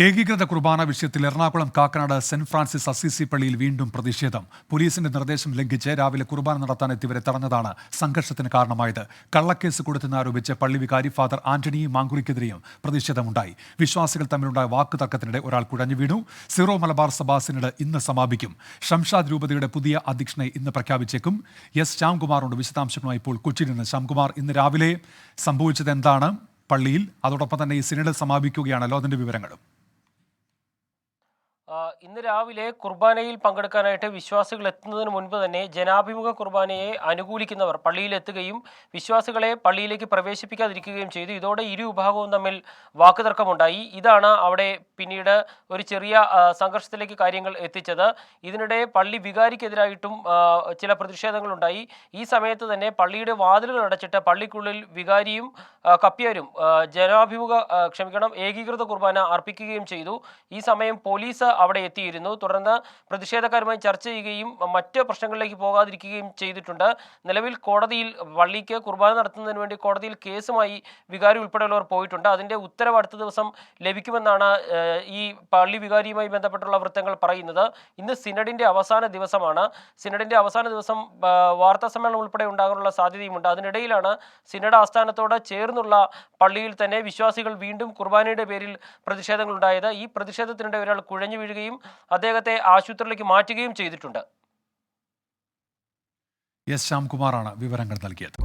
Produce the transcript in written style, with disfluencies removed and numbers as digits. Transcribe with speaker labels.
Speaker 1: ഏകീകൃത കുർബാന വിഷയത്തിൽ Ernakulam Kakkanad saint Francis Assisi പള്ളിയിൽ വീണ്ടും പ്രതിഷേധം. പോലീസിന്റെ നിർദ്ദേശം ലംഘിച്ച് രാവിലെ കുർബാന നടത്താനെത്തിയവരെ തടഞ്ഞതാണ് സംഘർഷത്തിന് കാരണമായത്. കള്ളക്കേസ് കൊടുത്തെന്നാരോപിച്ച് പള്ളി വികാരി ഫാദർ ആന്റണി മാങ്കുറിക്കെതിരെയും പ്രതിഷേധമുണ്ടായി. വിശ്വാസികൾ തമ്മിലുണ്ടായ വാക്കുതർക്കത്തിനിടെ ഒരാൾ കുഴഞ്ഞു വീണു. സിറോ മലബാർ സഭാ സിനഡ് ഇന്ന് സമാപിക്കും. ഷംഷാദ് രൂപതയുടെ പുതിയ അധ്യക്ഷനെ ഇന്ന് പ്രഖ്യാപിച്ചേക്കും. എസ് ശ്യാംകുമാറുണ്ട് വിശദാംശങ്ങളുമായി ഇപ്പോൾ കൊച്ചിയിൽ നിന്ന്. ശ്യാംകുമാർ, ഇന്ന് രാവിലെ സംഭവിച്ചത് എന്താണ് പള്ളിയിൽ? അതോടൊപ്പം തന്നെ ഈ സിനഡ് സമാപിക്കുകയാണല്ലോ, അതിന്റെ വിവരങ്ങളും.
Speaker 2: ഇന്ന് രാവിലെ കുർബാനയിൽ പങ്കെടുക്കാനായിട്ട് വിശ്വാസികൾ എത്തുന്നതിന് മുൻപ് തന്നെ ജനാഭിമുഖ കുർബാനയെ അനുകൂലിക്കുന്നവർ പള്ളിയിലെത്തുകയും വിശ്വാസികളെ പള്ളിയിലേക്ക് പ്രവേശിപ്പിക്കാതിരിക്കുകയും ചെയ്തു. ഇതോടെ ഇരു വിഭാഗവും തമ്മിൽ വാക്കുതർക്കമുണ്ടായി. ഇതാണ് അവിടെ പിന്നീട് ഒരു ചെറിയ സംഘർഷത്തിലേക്ക് കാര്യങ്ങൾ എത്തിച്ചത്. ഇതിനിടെ പള്ളി വികാരിക്കെതിരായിട്ടും ചില പ്രതിഷേധങ്ങളുണ്ടായി. ഈ സമയത്ത് തന്നെ പള്ളിയുടെ വാതിലുകൾ അടച്ചിട്ട് പള്ളിക്കുള്ളിൽ വികാരിയും കപ്പ്യാരും ഏകീകൃത കുർബാന അർപ്പിക്കുകയും ചെയ്തു. ഈ സമയം പോലീസ് അവിടെ എത്തിയിരുന്നു. തുടർന്ന് പ്രതിഷേധക്കാരുമായി ചർച്ച ചെയ്യുകയും മറ്റ് പ്രശ്നങ്ങളിലേക്ക് പോകാതിരിക്കുകയും ചെയ്തിട്ടുണ്ട്. നിലവിൽ കോടതിയിൽ പള്ളിക്ക് കുർബാന നടത്തുന്നതിന് വേണ്ടി കോടതിയിൽ കേസുമായി വികാരി ഉൾപ്പെടെയുള്ളവർ പോയിട്ടുണ്ട്. അതിന്റെ ഉത്തരവ് അടുത്ത ദിവസം ലഭിക്കുമെന്നാണ് ഈ പള്ളി വികാരിയുമായി ബന്ധപ്പെട്ടുള്ള വൃത്തങ്ങൾ പറയുന്നത്. ഇന്ന് സിനഡിന്റെ അവസാന ദിവസമാണ്. സിനഡിന്റെ അവസാന ദിവസം വാർത്താ സമ്മേളനം ഉൾപ്പെടെ ഉണ്ടാകാനുള്ള സാധ്യതയുമുണ്ട്. അതിനിടയിലാണ് സിനഡ് ആസ്ഥാനത്തോട് ചേർന്നുള്ള പള്ളിയിൽ തന്നെ വിശ്വാസികൾ വീണ്ടും കുർബാനയുടെ പേരിൽ പ്രതിഷേധങ്ങൾ ഉണ്ടായത്. ഈ പ്രതിഷേധത്തിനിടെ ഒരാൾ കുഴഞ്ഞു വീഴുകയും അദ്ദേഹത്തെ ആശുപത്രിയിലേക്ക് മാറ്റുകയും ചെയ്തിട്ടുണ്ട്.
Speaker 1: എസ് ശ്യാംകുമാറാണ് വിവരങ്ങൾ നൽകിയത്.